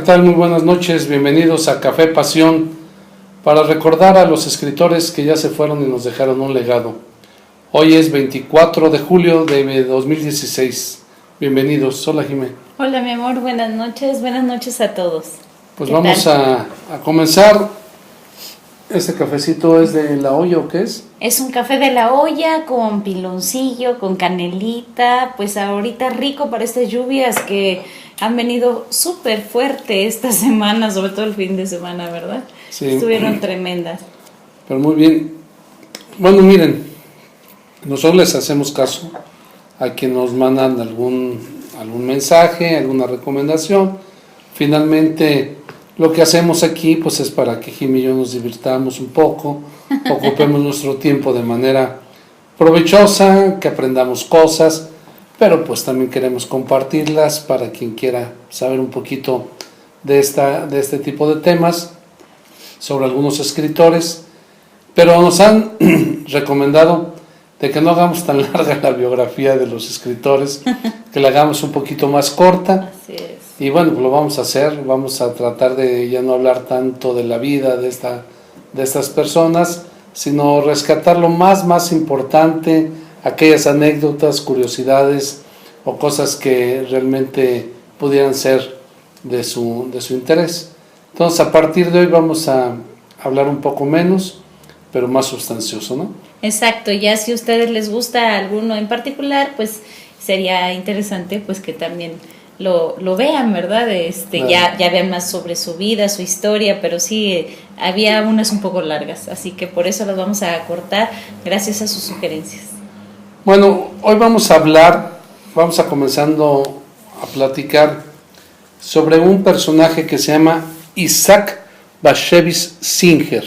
tal? Muy buenas noches, bienvenidos a Café Pasión para recordar a los escritores que ya se fueron y nos dejaron un legado. Hoy es 24 de julio de 2016. Bienvenidos. Hola, Jimé. Hola, mi amor, buenas noches a todos. Pues vamos a comenzar. ¿Este cafecito es de la olla o qué es? Es un café de la olla con piloncillo, con canelita, pues ahorita rico para estas lluvias que han venido súper fuerte esta semana, sobre todo el fin de semana, ¿verdad? Sí. Estuvieron tremendas. Pero muy bien. Bueno, miren, nosotros les hacemos caso a quien nos mandan algún mensaje, alguna recomendación. Finalmente, lo que hacemos aquí pues es para que Jimmy y yo nos divirtamos un poco, ocupemos nuestro tiempo de manera provechosa, que aprendamos cosas, pero pues también queremos compartirlas para quien quiera saber un poquito de este tipo de temas sobre algunos escritores, pero nos han recomendado de que no hagamos tan larga la biografía de los escritores, que la hagamos un poquito más corta. Así es. Y bueno, pues lo vamos a hacer, vamos a tratar de ya no hablar tanto de la vida de estas personas, sino rescatar lo más importante, aquellas anécdotas, curiosidades o cosas que realmente pudieran ser de su interés. Entonces, a partir de hoy vamos a hablar un poco menos, pero más sustancioso, ¿no? Exacto, ya si a ustedes les gusta alguno en particular, pues sería interesante pues que también lo vean, ¿verdad? Claro. Ya vean más sobre su vida, su historia, pero sí, había unas un poco largas, así que por eso las vamos a cortar gracias a sus sugerencias. Bueno, hoy vamos a comenzando a platicar sobre un personaje que se llama Isaac Bashevis Singer.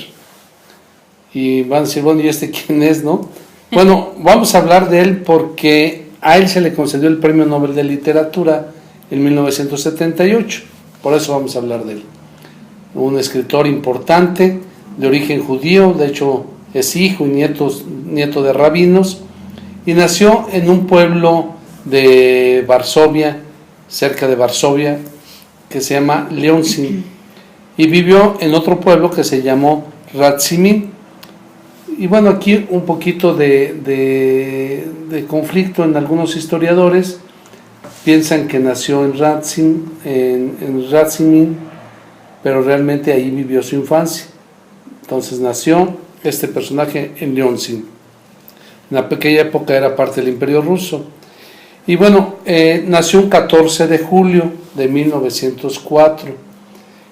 Y van a decir, bueno, ¿y este quién es, no? Bueno, vamos a hablar de él porque a él se le concedió el Premio Nobel de Literatura en 1978, por eso vamos a hablar de él. Un escritor importante, de origen judío, de hecho es hijo y nieto de rabinos, y nació en un pueblo de Varsovia, cerca de Varsovia, que se llama Leoncin, y vivió en otro pueblo que se llamó Radzimin. Y bueno, aquí un poquito de conflicto en algunos historiadores. Piensan que nació en Radzimin, pero realmente ahí vivió su infancia. Entonces nació este personaje en Leoncin. En la pequeña época era parte del Imperio Ruso. Y bueno, nació un 14 de julio de 1904.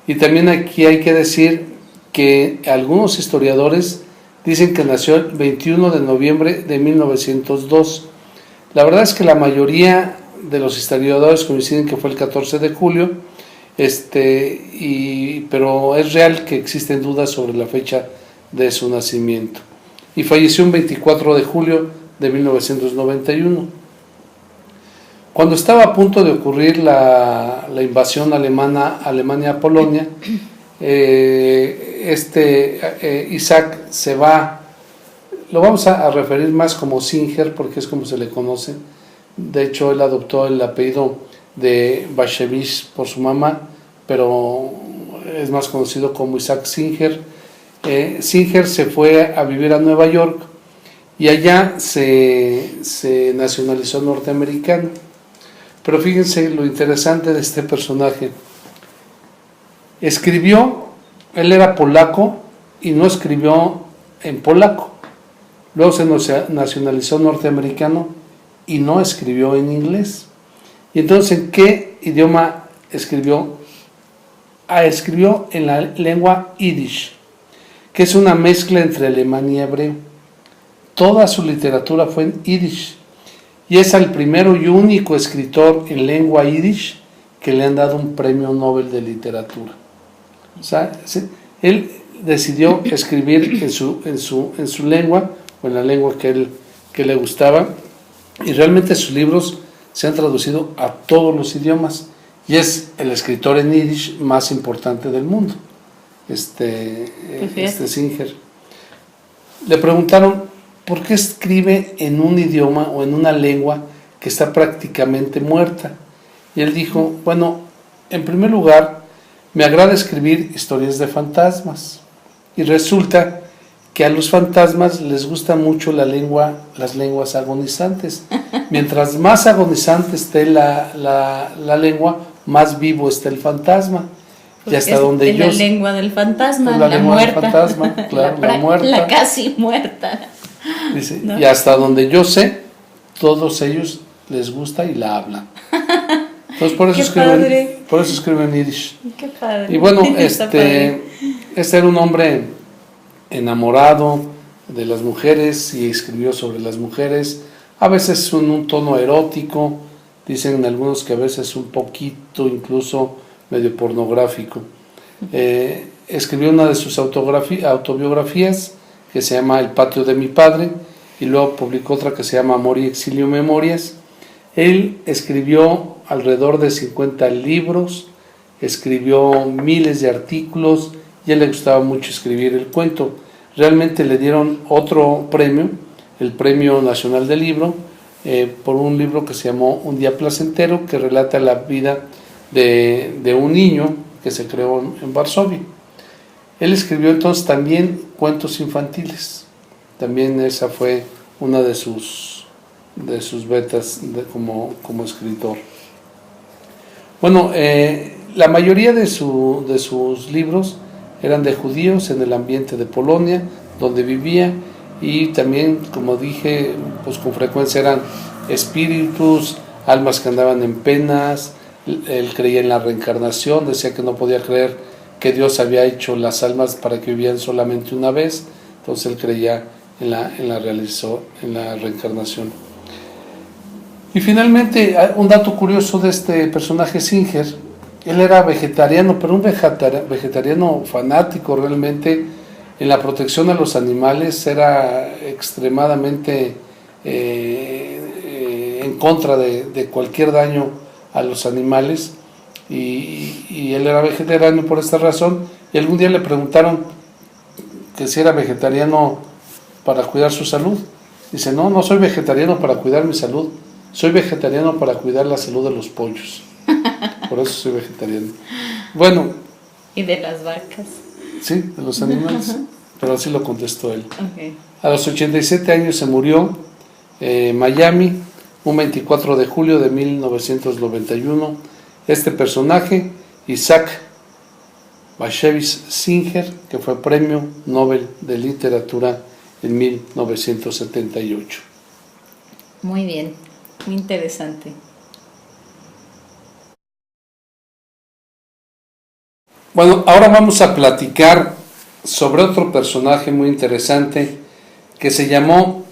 Y también aquí hay que decir que algunos historiadores dicen que nació el 21 de noviembre de 1902. La verdad es que la mayoría de los historiadores coinciden que fue el 14 de julio, pero es real que existen dudas sobre la fecha de su nacimiento. Y falleció el 24 de julio de 1991. Cuando estaba a punto de ocurrir la invasión Alemania a Polonia, Isaac se va, lo vamos a referir más como Singer porque es como se le conoce. De hecho, él adoptó el apellido de Bashevis por su mamá, pero es más conocido como Isaac Singer. Singer se fue a vivir a Nueva York y allá se nacionalizó norteamericano. Pero fíjense lo interesante de este personaje. Él era polaco y no escribió en polaco. Luego se nacionalizó norteamericano y no escribió en inglés. Y entonces, ¿en qué idioma escribió? Escribió en la lengua yiddish, que es una mezcla entre alemán y hebreo. Toda su literatura fue en yiddish. Y es el primero y único escritor en lengua yiddish que le han dado un premio Nobel de literatura. O sea, él decidió escribir en su lengua, o en la lengua que le gustaba, y realmente sus libros se han traducido a todos los idiomas, y es el escritor en yiddish más importante del mundo, Singer. Le preguntaron, ¿por qué escribe en un idioma o en una lengua que está prácticamente muerta? Y él dijo, bueno, en primer lugar, me agrada escribir historias de fantasmas. Y resulta que a los fantasmas les gusta mucho las lenguas agonizantes. Mientras más agonizante esté la lengua, más vivo está el fantasma. Y hasta donde es la lengua del fantasma, la lengua muerta. del fantasma, claro, la muerta. La casi muerta. Dice, ¿no? Y hasta donde yo sé, todos ellos les gusta y la hablan. Entonces por eso escriben yiddish. Qué padre. Y bueno, Padre. este era un hombre enamorado de las mujeres y escribió sobre las mujeres, a veces en un tono erótico, dicen algunos que a veces un poquito incluso medio pornográfico. Escribió una de sus autobiografías que se llama El patio de mi padre, y luego publicó otra que se llama Amor y exilio, memorias. Él escribió alrededor de 50 libros, escribió miles de artículos, y a él le gustaba mucho escribir el cuento. Realmente le dieron otro premio, el Premio Nacional del Libro, por un libro que se llamó Un día placentero, que relata la vida de un niño que se creó en Varsovia. Él escribió entonces también cuentos infantiles. También esa fue una de sus vetas como escritor. Bueno, la mayoría de sus libros eran de judíos en el ambiente de Polonia, donde vivía, y también, como dije, pues con frecuencia eran espíritus, almas que andaban en penas. Él creía en la reencarnación, decía que no podía creer que Dios había hecho las almas para que vivían solamente una vez, entonces él creía en la reencarnación. Y finalmente, un dato curioso de este personaje Singer: él era vegetariano, pero un vegetariano fanático realmente. En la protección a los animales era extremadamente en contra de cualquier daño a los animales, y él era vegetariano por esta razón. Y algún día le preguntaron que si era vegetariano para cuidar su salud. Dice, no soy vegetariano para cuidar mi salud, soy vegetariano para cuidar la salud de los pollos. Por eso soy vegetariano. Bueno. Y de las vacas. Sí, de los animales. Pero así lo contestó él. Okay. A los 87 años se murió en Miami, un 24 de julio de 1991. Este personaje, Isaac Bashevis Singer, que fue Premio Nobel de Literatura en 1978. Muy bien, muy interesante. Bueno, ahora vamos a platicar sobre otro personaje muy interesante que se llamó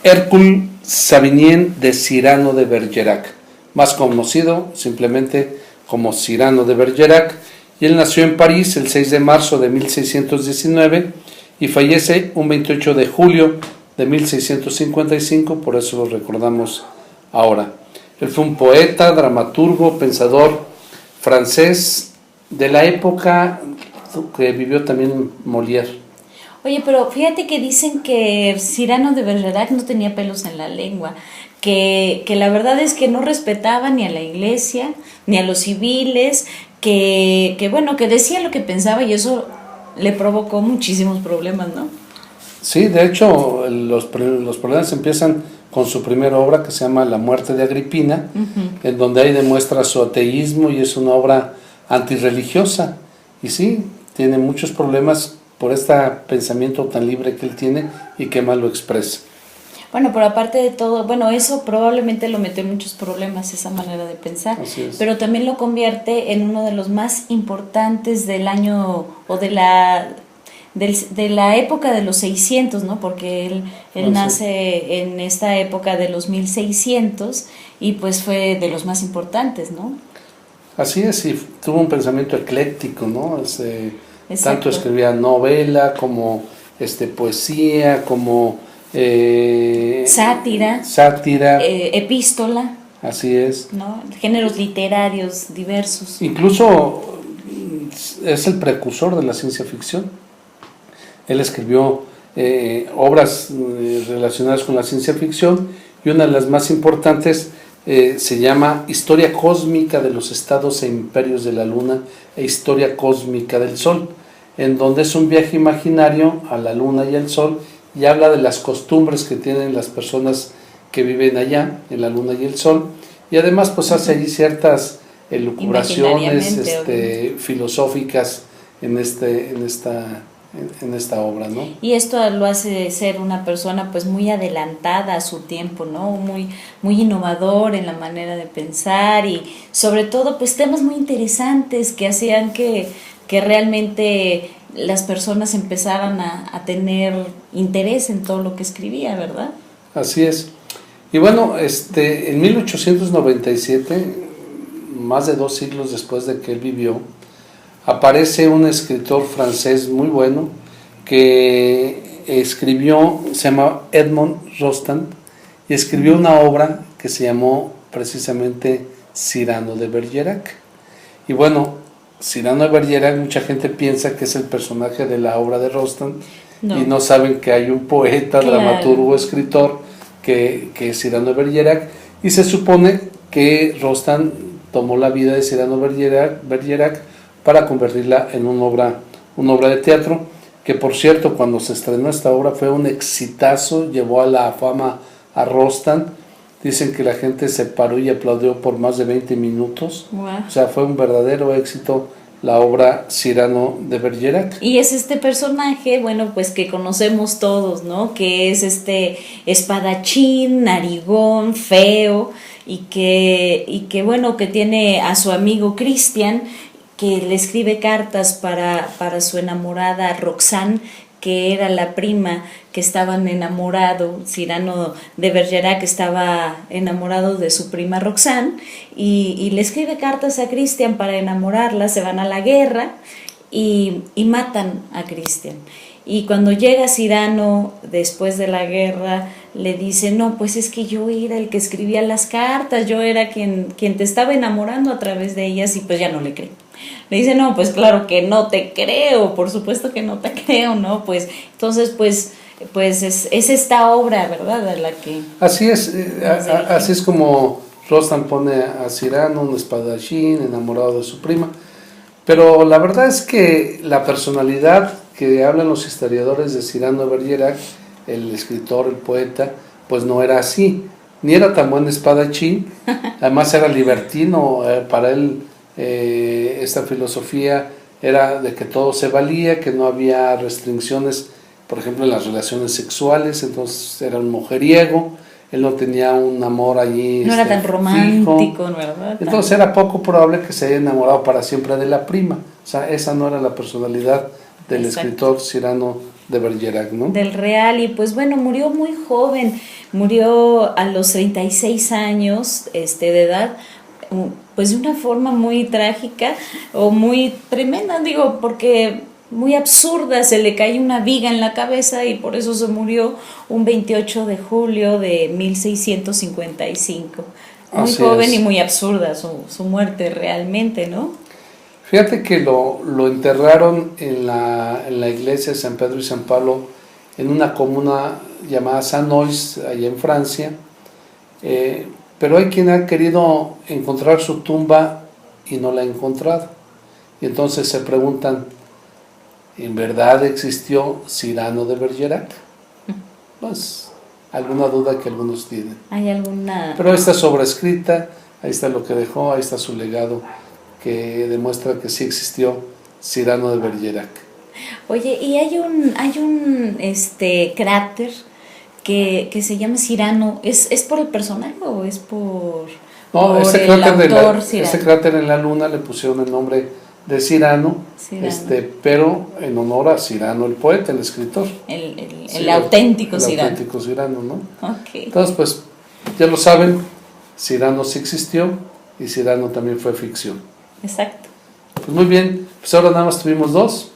Hercule Savinien de Cyrano de Bergerac, más conocido simplemente como Cyrano de Bergerac, y él nació en París el 6 de marzo de 1619 y fallece un 28 de julio de 1655, por eso lo recordamos ahora. Él fue un poeta, dramaturgo, pensador francés de la época que vivió también Molière. Oye, pero fíjate que dicen que Cyrano de Bergerac no tenía pelos en la lengua, que la verdad es que no respetaba ni a la iglesia, ni a los civiles, que bueno, que decía lo que pensaba, y eso le provocó muchísimos problemas, ¿no? Sí, de hecho, los problemas empiezan con su primera obra, que se llama La muerte de Agripina, en donde ahí demuestra su ateísmo, y es una obra antirreligiosa, y sí, tiene muchos problemas por este pensamiento tan libre que él tiene y que más lo expresa. Bueno, pero aparte de todo, bueno, eso probablemente lo mete en muchos problemas, esa manera de pensar, pero también lo convierte en uno de los más importantes del año, o de la época de los 600, ¿no? Porque él nace en esta época de los 1600 y pues fue de los más importantes, ¿no? Así es, y tuvo un pensamiento ecléctico, ¿no? Tanto escribía novela como poesía, como sátira, epístola. Así es. ¿No? Géneros literarios diversos. Incluso es el precursor de la ciencia ficción. Él escribió obras relacionadas con la ciencia ficción, y una de las más importantes se llama Historia Cósmica de los Estados e Imperios de la Luna e Historia Cósmica del Sol, en donde es un viaje imaginario a la Luna y al Sol y habla de las costumbres que tienen las personas que viven allá, en la Luna y el Sol, y además pues hace allí ciertas elucubraciones filosóficas en esta obra, ¿no? Y esto lo hace ser una persona pues muy adelantada a su tiempo, ¿no? Muy, muy innovador en la manera de pensar y sobre todo pues temas muy interesantes que hacían que realmente las personas empezaran a tener interés en todo lo que escribía, ¿verdad? Así es. Y bueno, en 1897, más de 2 siglos después de que él vivió, aparece un escritor francés muy bueno que escribió, se llama Edmond Rostand, y escribió una obra que se llamó precisamente Cyrano de Bergerac. Y bueno, Cyrano de Bergerac, mucha gente piensa que es el personaje de la obra de Rostand, y no saben que hay un poeta, dramaturgo, escritor, que es Cyrano de Bergerac, y se supone que Rostand tomó la vida de Cyrano de Bergerac para convertirla en una obra de teatro, que por cierto, cuando se estrenó esta obra fue un exitazo, llevó a la fama a Rostand. Dicen que la gente se paró y aplaudió por más de 20 minutos. Wow. O sea, fue un verdadero éxito la obra Cyrano de Bergerac. Y es este personaje, bueno, pues que conocemos todos, ¿no? Que es este espadachín, narigón, feo, y que bueno, que tiene a su amigo Christian, que le escribe cartas para su enamorada Roxane, que era la prima, que estaban enamorados. Cyrano de Bergerac estaba enamorado de su prima Roxane, y le escribe cartas a Christian para enamorarla. Se van a la guerra y matan a Christian. Y cuando llega Cyrano después de la guerra, le dice, no, pues es que yo era el que escribía las cartas, yo era quien te estaba enamorando a través de ellas, y pues ya no le cree. Le dice, no, pues claro que no te creo, por supuesto que no te creo, ¿no? Pues entonces, pues es esta obra, ¿verdad? A la que... Así es, así es como Rostand pone a Cyrano, un espadachín enamorado de su prima. Pero la verdad es que la personalidad que hablan los historiadores de Cyrano de Bergerac, el escritor, el poeta, pues no era así, ni era tan buen espadachín, además era libertino. Para él esta filosofía era de que todo se valía, que no había restricciones, por ejemplo en las relaciones sexuales. Entonces era un mujeriego, él no tenía un amor allí, no era tan romántico, fijo. ¿verdad? Entonces era poco probable que se haya enamorado para siempre de la prima. O sea, esa no era la personalidad del escritor Cyrano de Bergerac, ¿no? Del real. Y pues bueno, murió muy joven, murió a los 36 años de edad, pues de una forma muy trágica o muy tremenda, digo, porque muy absurda. Se le cayó una viga en la cabeza y por eso se murió un 28 de julio de 1655. Muy Así joven es. Y muy absurda su muerte realmente, ¿no? Fíjate que lo enterraron en la iglesia de San Pedro y San Pablo, en una comuna llamada Saint-Nois, allá en Francia. Pero hay quien ha querido encontrar su tumba y no la ha encontrado. Y entonces se preguntan, ¿en verdad existió Cyrano de Bergerac? Pues alguna duda que algunos tienen. ¿Hay alguna...? Pero ahí está sobrescrita, ahí está lo que dejó, ahí está su legado, que demuestra que sí existió Cyrano de Bergerac. Oye, y hay un cráter que se llama Cyrano. ¿Es por el personaje o es por Ese el autor Cyrano? Ese cráter en la luna le pusieron el nombre de Cyrano, pero en honor a Cyrano el poeta, el escritor. El auténtico Cyrano. El auténtico Cyrano, ¿no? Okay. Entonces, pues, ya lo saben, Cyrano sí existió y Cyrano también fue ficción. Exacto. Pues muy bien, pues ahora nada más tuvimos 2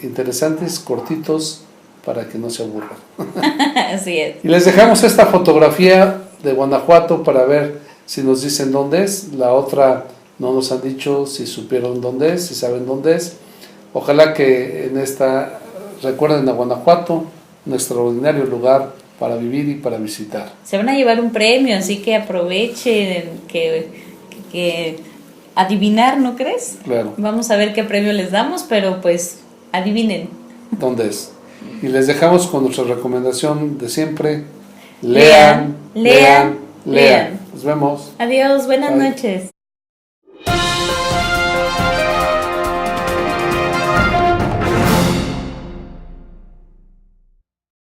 interesantes, cortitos, para que no se aburran. Así es. Y les dejamos esta fotografía de Guanajuato para ver si nos dicen dónde es. La otra no nos han dicho si supieron dónde es, si saben dónde es. Ojalá que en esta recuerden a Guanajuato, un extraordinario lugar para vivir y para visitar. Se van a llevar un premio, así que aprovechen, que adivinar, ¿no crees? Claro. Vamos a ver qué premio les damos, pero pues adivinen. ¿Dónde es? Y les dejamos con nuestra recomendación de siempre. Lean. Nos vemos. Adiós, buenas Bye. noches.